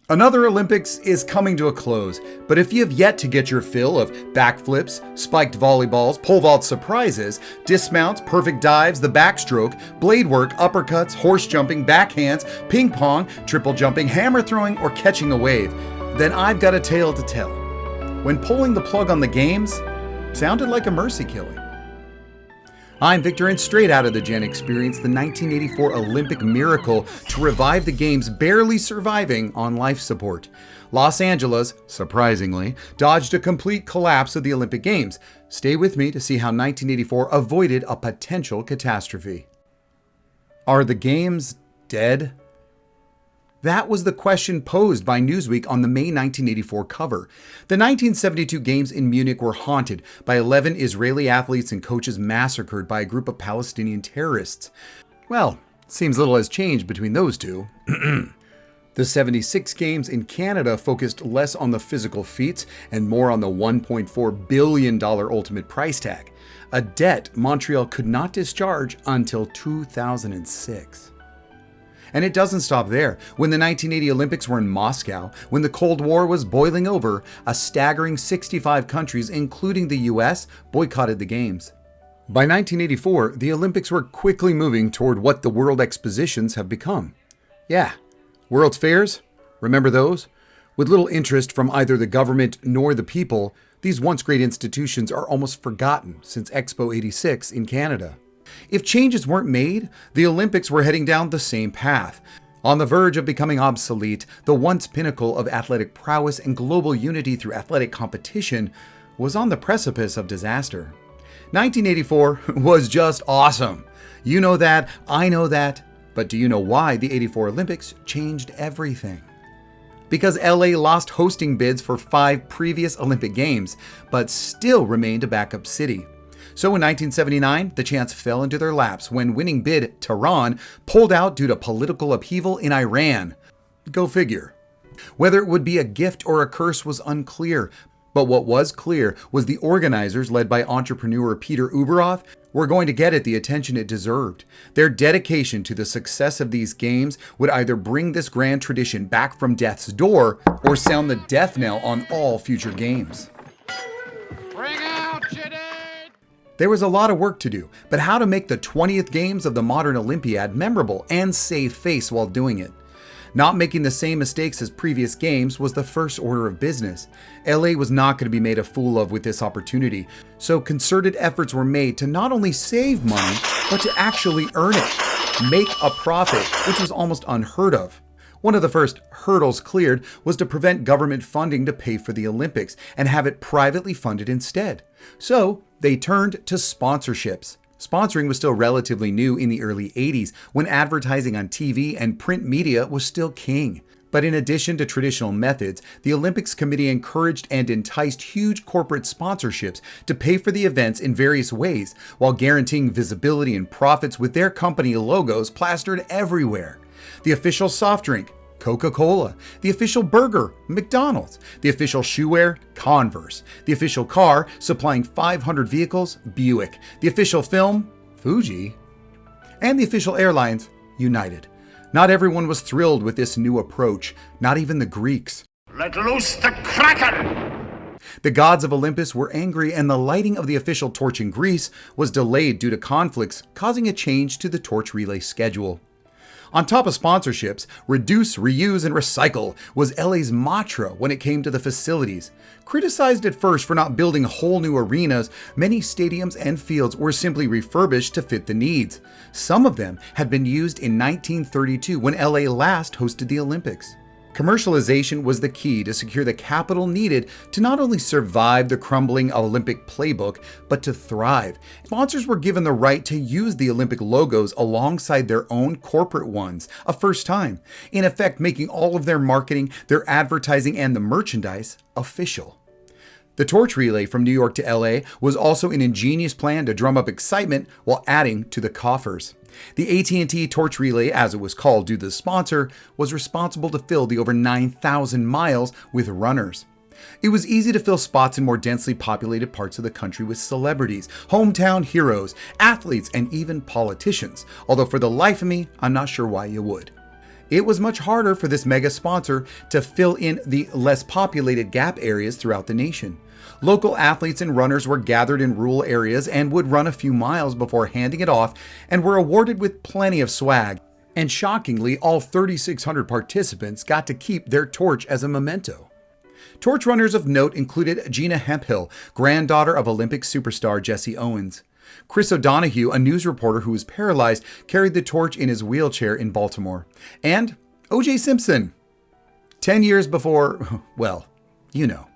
Another Olympics is coming to a close, but if you have yet to get your fill of backflips, spiked volleyballs, pole vault surprises, dismounts, perfect dives, the backstroke, blade work, uppercuts, horse jumping, backhands, ping pong, triple jumping, hammer throwing, or catching a wave, then I've got a tale to tell. When pulling the plug on the games, sounded like a mercy killing. I'm Victor, and straight out of the Gen experienced the 1984 Olympic miracle to revive the games barely surviving on life support. Los Angeles, surprisingly, dodged a complete collapse of the Olympic Games. Stay with me to see how 1984 avoided a potential catastrophe. Are the games dead? That was the question posed by Newsweek on the May 1984 cover. The 1972 Games in Munich were haunted by 11 Israeli athletes and coaches massacred by a group of Palestinian terrorists. Well, seems little has changed between those two. The 76 Games in Canada focused less on the physical feats and more on the $1.4 billion ultimate price tag, a debt Montreal could not discharge until 2006. And it doesn't stop there. When the 1980 Olympics were in Moscow, when the Cold War was boiling over, a staggering 65 countries, including the US, boycotted the Games. By 1984, the Olympics were quickly moving toward what the World Expositions have become. Yeah, World's Fairs, remember those? With little interest from either the government nor the people, these once great institutions are almost forgotten since Expo 86 in Canada. If changes weren't made, the Olympics were heading down the same path. On the verge of becoming obsolete, the once pinnacle of athletic prowess and global unity through athletic competition was on the precipice of disaster. 1984 was just awesome. You know that, I know that, but do you know why the 84 Olympics changed everything? Because LA lost hosting bids for 5 previous Olympic Games, but still remained a backup city. So in 1979, the chance fell into their laps when winning bid Tehran pulled out due to political upheaval in Iran. Go figure. Whether it would be a gift or a curse was unclear, but what was clear was the organizers, led by entrepreneur Peter Uberroth, were going to get it the attention it deserved. Their dedication to the success of these games would either bring this grand tradition back from death's door or sound the death knell on all future games. Bring out your dead! There was a lot of work to do, but how to make the 20th Games of the modern Olympiad memorable and save face while doing it. Not making the same mistakes as previous games was the first order of business. LA was not going to be made a fool of with this opportunity, so concerted efforts were made to not only save money, but to actually earn it, make a profit, which was almost unheard of. One of the first hurdles cleared was to prevent government funding to pay for the Olympics and have it privately funded instead. So they turned to sponsorships. Sponsoring was still relatively new in the early 80s, when advertising on TV and print media was still king. But in addition to traditional methods, the Olympics Committee encouraged and enticed huge corporate sponsorships to pay for the events in various ways, while guaranteeing visibility and profits with their company logos plastered everywhere. The official soft drink, Coca-Cola. The official burger, McDonald's. The official shoewear, Converse. The official car, supplying 500 vehicles, Buick. The official film, Fuji. And the official airlines, United. Not everyone was thrilled with this new approach, not even the Greeks. Let loose the Kraken! The gods of Olympus were angry, and the lighting of the official torch in Greece was delayed due to conflicts, causing a change to the torch relay schedule. On top of sponsorships, reduce, reuse, and recycle was LA's mantra when it came to the facilities. Criticized at first for not building whole new arenas, many stadiums and fields were simply refurbished to fit the needs. Some of them had been used in 1932 when LA last hosted the Olympics. Commercialization was the key to secure the capital needed to not only survive the crumbling Olympic playbook, but to thrive. Sponsors were given the right to use the Olympic logos alongside their own corporate ones, a first time, in effect making all of their marketing, their advertising, and the merchandise official. The torch relay from New York to LA was also an ingenious plan to drum up excitement while adding to the coffers. The AT&T torch relay, as it was called due to the sponsor, was responsible to fill the over 9,000 miles with runners. It was easy to fill spots in more densely populated parts of the country with celebrities, hometown heroes, athletes, and even politicians, although for the life of me, I'm not sure why you would. It was much harder for this mega sponsor to fill in the less populated gap areas throughout the nation. Local athletes and runners were gathered in rural areas and would run a few miles before handing it off and were awarded with plenty of swag. And shockingly, all 3,600 participants got to keep their torch as a memento. Torch runners of note included Gina Hemphill, granddaughter of Olympic superstar Jesse Owens. Chris O'Donoghue, a news reporter who was paralyzed, carried the torch in his wheelchair in Baltimore. And O.J. Simpson. 10 years before, well, you know.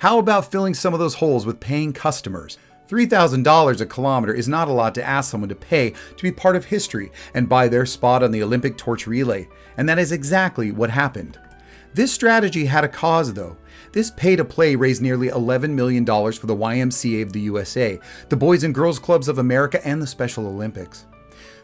How about filling some of those holes with paying customers? $3,000 a kilometer is not a lot to ask someone to pay to be part of history and buy their spot on the Olympic torch relay, and that is exactly what happened. This strategy had a cause, though. This pay-to-play raised nearly $11 million for the YMCA of the USA, the Boys and Girls Clubs of America, and the Special Olympics.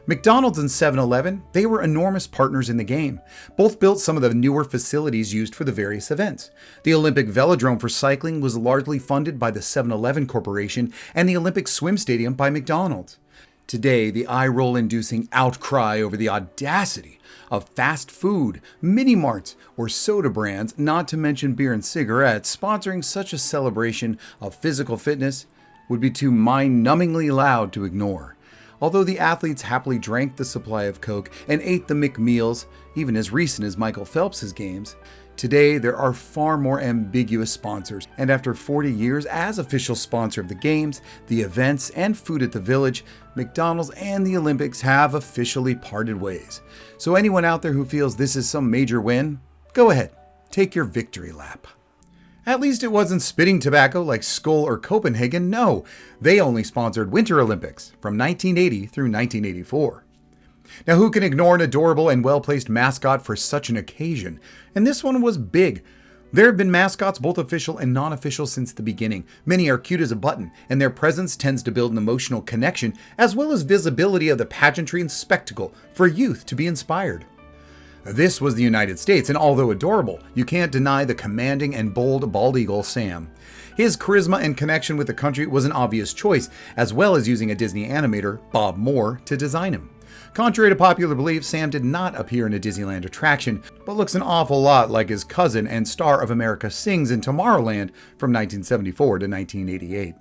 McDonald's and 7-Eleven, they were enormous partners in the game. Both built some of the newer facilities used for the various events. The Olympic Velodrome for cycling was largely funded by the 7-Eleven Corporation and the Olympic Swim Stadium by McDonald's. Today, the eye-roll-inducing outcry over the audacity of fast food, mini-marts, or soda brands, not to mention beer and cigarettes, sponsoring such a celebration of physical fitness would be too mind-numbingly loud to ignore. Although the athletes happily drank the supply of Coke and ate the McMeals, even as recent as Michael Phelps' games, today there are far more ambiguous sponsors, and after 40 years as official sponsor of the games, the events, and food at the Village, McDonald's and the Olympics have officially parted ways. So anyone out there who feels this is some major win, go ahead, take your victory lap. At least it wasn't spitting tobacco like Skoal or Copenhagen. No, they only sponsored Winter Olympics from 1980 through 1984. Now, who can ignore an adorable and well-placed mascot for such an occasion? And this one was big. There have been mascots, both official and non-official, since the beginning. Many are cute as a button, and their presence tends to build an emotional connection, as well as visibility of the pageantry and spectacle for youth to be inspired. This was the United States, and although adorable, you can't deny the commanding and bold bald eagle Sam. His charisma and connection with the country was an obvious choice, as well as using a Disney animator, Bob Moore, to design him. Contrary to popular belief, Sam did not appear in a Disneyland attraction, but looks an awful lot like his cousin and star of America Sings in Tomorrowland from 1974 to 1988.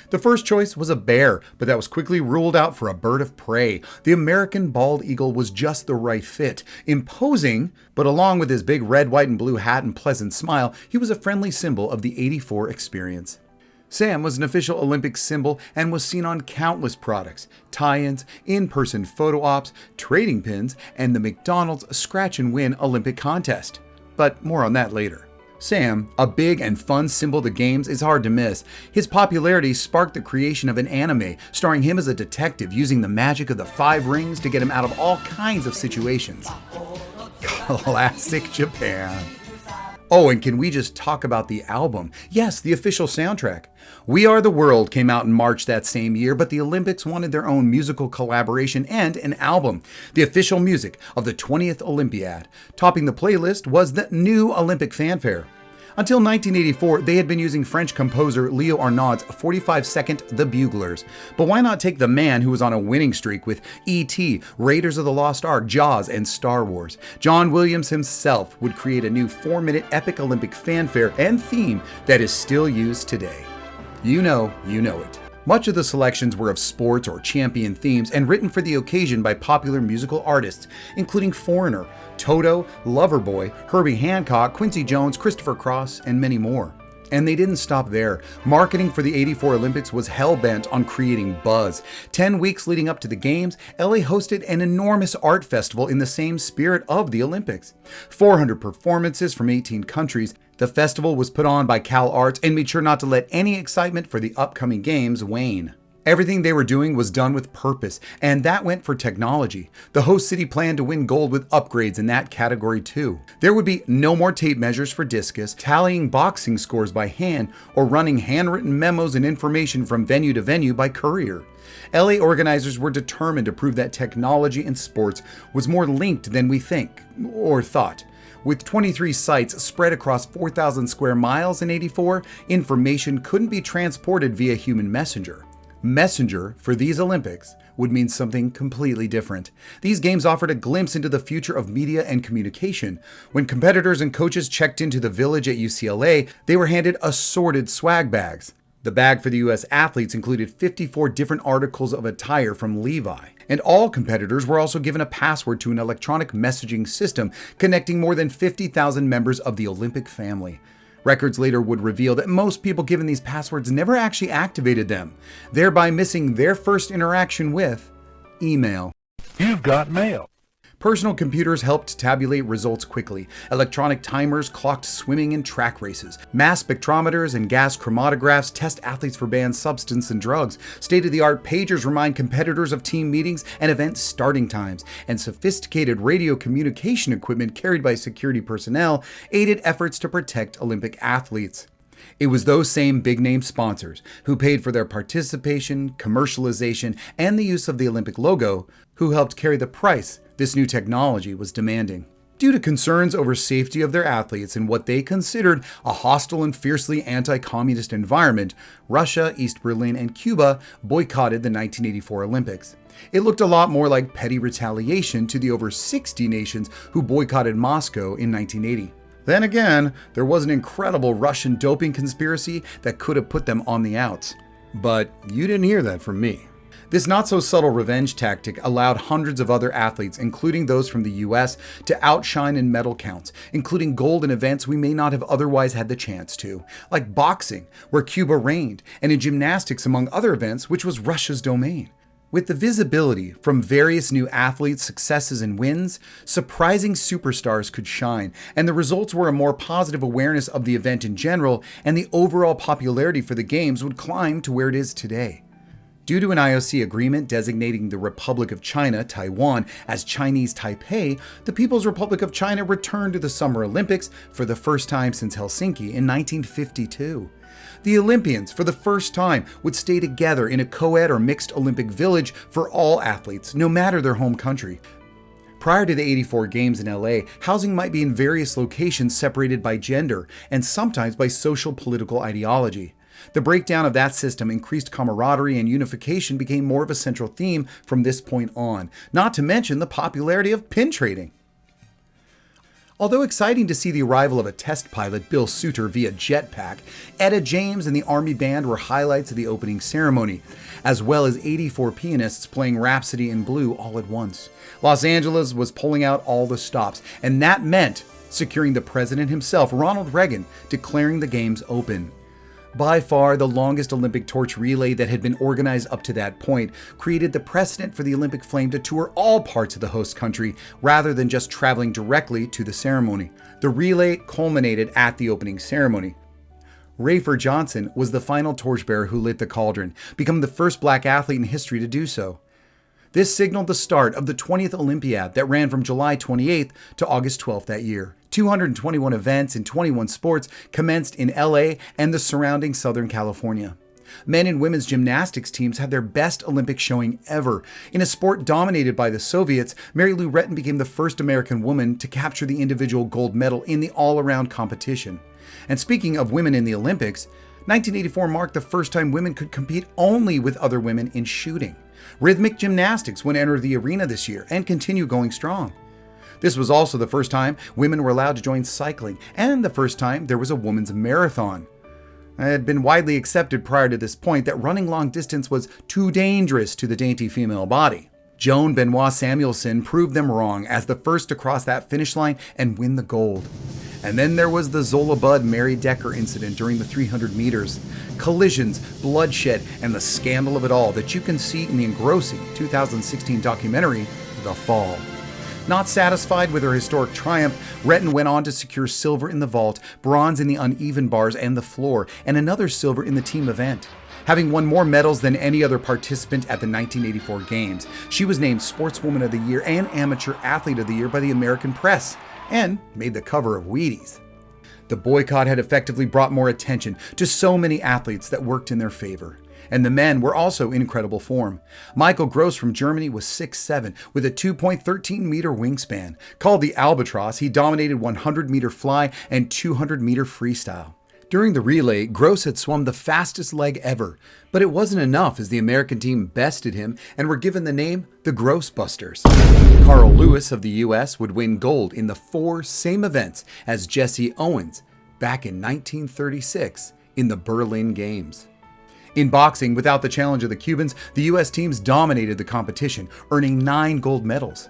The first choice was a bear, but that was quickly ruled out for a bird of prey. The American bald eagle was just the right fit. Imposing, but along with his big red, white, and blue hat and pleasant smile, he was a friendly symbol of the '84 experience. Sam was an official Olympic symbol and was seen on countless products, tie-ins, in-person photo ops, trading pins, and the McDonald's Scratch and Win Olympic contest. But more on that later. Sam, a big and fun symbol of the games, is hard to miss. His popularity sparked the creation of an anime starring him as a detective using the magic of the 5 rings to get him out of all kinds of situations. Classic Japan. Oh, and can we just talk about the album? Yes, the official soundtrack. We Are the World came out in March that same year, but the Olympics wanted their own musical collaboration and an album, the official music of the 20th Olympiad. Topping the playlist was the new Olympic fanfare. Until 1984, they had been using French composer Leo Arnaud's 45-second The Buglers. But why not take the man who was on a winning streak with E.T., Raiders of the Lost Ark, Jaws, and Star Wars? John Williams himself would create a new 4-minute epic Olympic fanfare and theme that is still used today. You know it. Much of the selections were of sports or champion themes and written for the occasion by popular musical artists, including Foreigner, Toto, Loverboy, Herbie Hancock, Quincy Jones, Christopher Cross, and many more. And they didn't stop there. Marketing for the '84 Olympics was hell-bent on creating buzz. 10 weeks leading up to the Games, LA hosted an enormous art festival in the same spirit of the Olympics. 400 performances from 18 countries. The festival was put on by Cal Arts and made sure not to let any excitement for the upcoming Games wane. Everything they were doing was done with purpose, and that went for technology. The host city planned to win gold with upgrades in that category too. There would be no more tape measures for discus, tallying boxing scores by hand, or running handwritten memos and information from venue to venue by courier. LA organizers were determined to prove that technology in sports was more linked than we think, or thought. With 23 sites spread across 4,000 square miles in '84, information couldn't be transported via human messenger. Messenger, for these Olympics, would mean something completely different. These games offered a glimpse into the future of media and communication. When competitors and coaches checked into the village at UCLA, they were handed assorted swag bags. The bag for the U.S. athletes included 54 different articles of attire from Levi. And all competitors were also given a password to an electronic messaging system connecting more than 50,000 members of the Olympic family. Records later would reveal that most people given these passwords never actually activated them, thereby missing their first interaction with email. You've got mail. Personal computers helped tabulate results quickly. Electronic timers clocked swimming and track races. Mass spectrometers and gas chromatographs test athletes for banned substance and drugs. State-of-the-art pagers remind competitors of team meetings and event starting times. And sophisticated radio communication equipment carried by security personnel aided efforts to protect Olympic athletes. It was those same big-name sponsors who paid for their participation, commercialization, and the use of the Olympic logo who helped carry the price this new technology was demanding. Due to concerns over safety of their athletes and what they considered a hostile and fiercely anti-communist environment, Russia, East Berlin, and Cuba boycotted the 1984 Olympics. It looked a lot more like petty retaliation to the over 60 nations who boycotted Moscow in 1980. Then again, there was an incredible Russian doping conspiracy that could have put them on the outs. But you didn't hear that from me. This not-so-subtle revenge tactic allowed hundreds of other athletes, including those from the US, to outshine in medal counts, including gold in events we may not have otherwise had the chance to, like boxing, where Cuba reigned, and in gymnastics, among other events, which was Russia's domain. With the visibility from various new athletes' successes and wins, surprising superstars could shine, and the results were a more positive awareness of the event in general, and the overall popularity for the Games would climb to where it is today. Due to an IOC agreement designating the Republic of China, Taiwan, as Chinese Taipei, the People's Republic of China returned to the Summer Olympics for the first time since Helsinki in 1952. The Olympians, for the first time, would stay together in a co-ed or mixed Olympic village for all athletes, no matter their home country. Prior to the 84 Games in LA, housing might be in various locations separated by gender and sometimes by social political ideology. The breakdown of that system increased camaraderie and unification became more of a central theme from this point on, not to mention the popularity of pin trading. Although exciting to see the arrival of a test pilot, Bill Suter, via jetpack, Etta James and the Army Band were highlights of the opening ceremony, as well as 84 pianists playing Rhapsody in Blue all at once. Los Angeles was pulling out all the stops, and that meant securing the president himself, Ronald Reagan, declaring the Games open. By far the longest Olympic torch relay that had been organized up to that point created the precedent for the Olympic flame to tour all parts of the host country rather than just traveling directly to the ceremony. The relay culminated at the opening ceremony. Rafer Johnson was the final torchbearer who lit the cauldron, becoming the first black athlete in history to do so. This signaled the start of the 20th Olympiad that ran from July 28th to August 12th that year. 221 events in 21 sports commenced in LA and the surrounding Southern California. Men and women's gymnastics teams had their best Olympic showing ever. In a sport dominated by the Soviets, Mary Lou Retton became the first American woman to capture the individual gold medal in the all-around competition. And speaking of women in the Olympics, 1984 marked the first time women could compete only with other women in shooting. Rhythmic gymnastics would enter the arena this year and continue going strong. This was also the first time women were allowed to join cycling, and the first time there was a women's marathon. It had been widely accepted prior to this point that running long distance was too dangerous to the dainty female body. Joan Benoit Samuelson proved them wrong as the first to cross that finish line and win the gold. And then there was the Zola Budd Mary Decker incident during the 300 meters. Collisions, bloodshed, and the scandal of it all that you can see in the engrossing 2016 documentary, The Fall. Not satisfied with her historic triumph, Retton went on to secure silver in the vault, bronze in the uneven bars and the floor, and another silver in the team event. Having won more medals than any other participant at the 1984 Games, she was named Sportswoman of the Year and Amateur Athlete of the Year by the American press, and made the cover of Wheaties. The boycott had effectively brought more attention to so many athletes that worked in their favor. And the men were also in incredible form. Michael Gross from Germany was 6'7", with a 2.13-meter wingspan. Called the Albatross, he dominated 100-meter fly and 200-meter freestyle. During the relay, Gross had swum the fastest leg ever, but it wasn't enough as the American team bested him and were given the name the Grossbusters. Carl Lewis of the US would win gold in the 4 same events as Jesse Owens back in 1936 in the Berlin Games. In boxing, without the challenge of the Cubans, the US teams dominated the competition, earning 9 gold medals.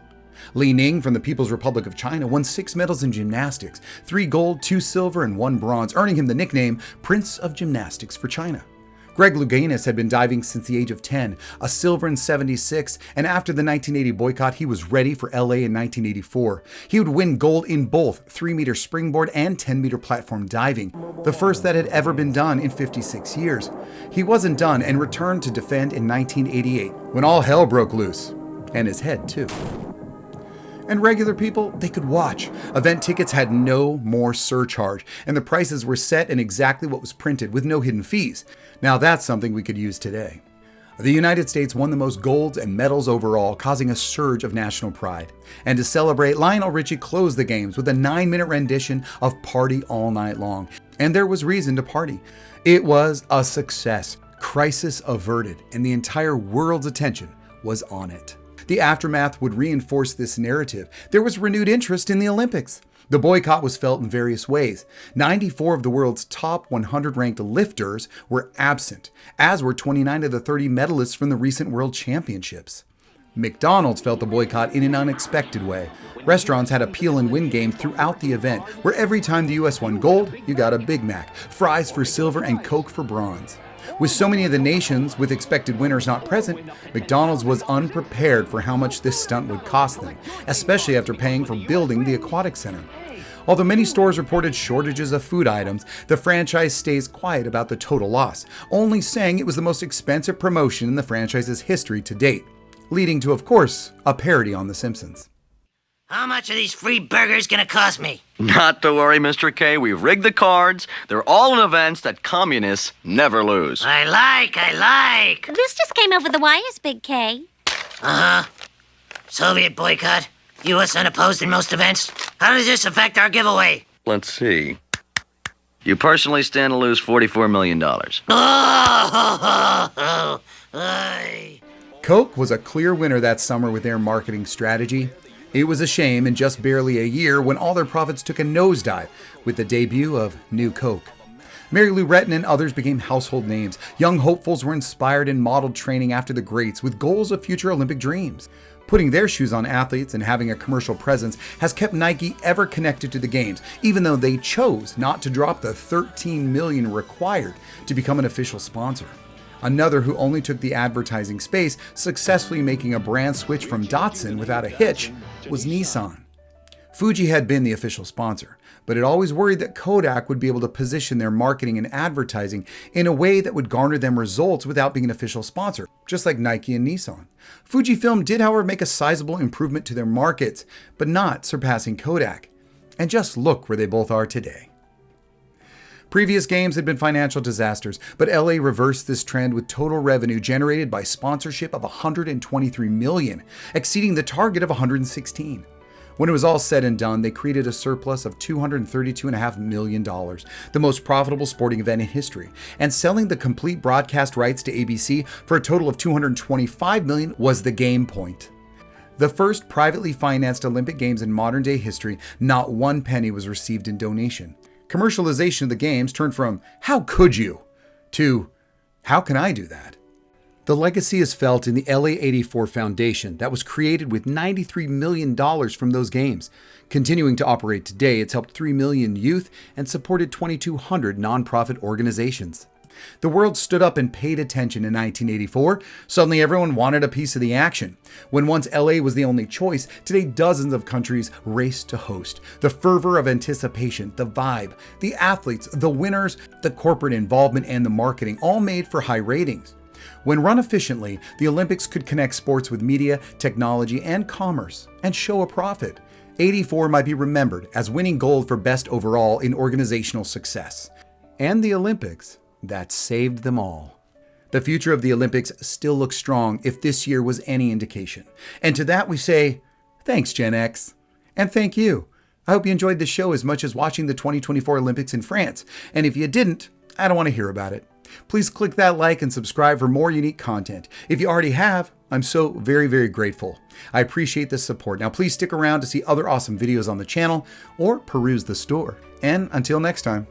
Li Ning from the People's Republic of China won 6 medals in gymnastics, 3 gold, 2 silver, and 1 bronze, earning him the nickname Prince of Gymnastics for China. Greg Louganis had been diving since the age of 10, a silver in '76, and after the 1980 boycott, he was ready for LA in 1984. He would win gold in both 3-meter springboard and 10-meter platform diving, the first that had ever been done in 56 years. He wasn't done and returned to defend in 1988, when all hell broke loose. And his head, too. And regular people, they could watch. Event tickets had no more surcharge, and the prices were set in exactly what was printed, with no hidden fees. Now that's something we could use today. The United States won the most golds and medals overall, causing a surge of national pride. And to celebrate, Lionel Richie closed the games with a 9-minute rendition of Party All Night Long. And there was reason to party. It was a success, crisis averted, and the entire world's attention was on it. The aftermath would reinforce this narrative. There was renewed interest in the Olympics. The boycott was felt in various ways. 94 of the world's top 100 ranked lifters were absent, as were 29 of the 30 medalists from the recent World Championships. McDonald's felt the boycott in an unexpected way. Restaurants had a peel and win game throughout the event, where every time the US won gold, you got a Big Mac, fries for silver, and Coke for bronze. With so many of the nations with expected winners not present, McDonald's was unprepared for how much this stunt would cost them, especially after paying for building the aquatic center. Although many stores reported shortages of food items, the franchise stays quiet about the total loss, only saying it was the most expensive promotion in the franchise's history to date, leading to, of course, a parody on The Simpsons. How much are these free burgers gonna cost me? Not to worry, Mr. K. We've rigged the cards. They're all in events that communists never lose. I like. This just came over the wires, Big K. Soviet boycott. U.S. unopposed in most events. How does this affect our giveaway? Let's see. You personally stand to lose $44 million. Coke was a clear winner that summer with their marketing strategy. It was a shame in just barely a year when all their profits took a nosedive with the debut of New Coke. Mary Lou Retton and others became household names. Young hopefuls were inspired and modeled training after the greats with goals of future Olympic dreams. Putting their shoes on athletes and having a commercial presence has kept Nike ever connected to the games, even though they chose not to drop the $13 million required to become an official sponsor. Another who only took the advertising space, successfully making a brand switch from Datsun without a hitch, was Nissan. Fuji had been the official sponsor, but it always worried that Kodak would be able to position their marketing and advertising in a way that would garner them results without being an official sponsor, just like Nike and Nissan. Fujifilm did, however, make a sizable improvement to their markets, but not surpassing Kodak. And just look where they both are today. Previous games had been financial disasters, but LA reversed this trend with total revenue generated by sponsorship of $123 million, exceeding the target of $116. When it was all said and done, they created a surplus of $232.5 million, the most profitable sporting event in history, and selling the complete broadcast rights to ABC for a total of $225 million was the game point. The first privately financed Olympic Games in modern-day history, not one penny was received in donation. Commercialization of the games turned from, "How could you?" to, "How can I do that?" The legacy is felt in the LA 84 Foundation that was created with $93 million from those games. Continuing to operate today, it's helped 3 million youth and supported 2,200 nonprofit organizations. The world stood up and paid attention in 1984. Suddenly everyone wanted a piece of the action. When once LA was the only choice, today dozens of countries race to host. The fervor of anticipation, the vibe, the athletes, the winners, the corporate involvement, and the marketing all made for high ratings. When run efficiently, the Olympics could connect sports with media, technology, and commerce, and show a profit. 84 might be remembered as winning gold for best overall in organizational success. And the Olympics that saved them all. The future of the Olympics still looks strong if this year was any indication. And to that we say, thanks Gen X. And thank you, I hope you enjoyed the show as much as watching the 2024 Olympics in France. And if you didn't, I don't want to hear about it. Please click that like and subscribe for more unique content. If you already have, I'm so very, very grateful. I appreciate the support. Now please stick around to see other awesome videos on the channel or peruse the store. And until next time.